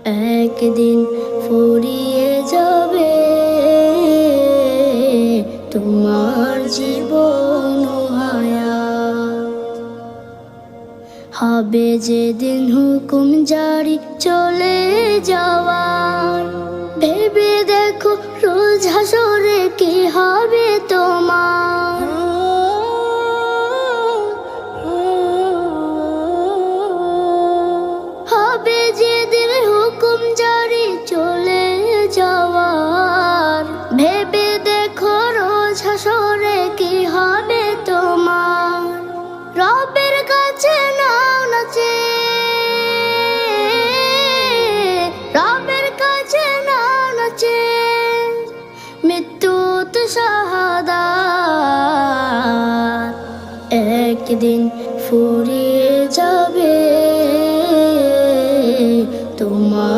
একদিন ফুরিয়ে যাবে তোমার জীবন হায়াত। হবে যেদিন হুকুম জারি চলে যাওয়ার, ভেবে দেখো রোজ হাসরে কি হবে তোমার। হবে যেদিন হুকুম জারি চলে যাওয়ার, ভেবে দেখো রোজ হাসরে কি হবে তোমার। রবের কাছে নাও না চেয়ে, রবের কাছে নাও না চেয়ে, মৃত্যু তো শাহাদাত। একদিন ফুরিয়ে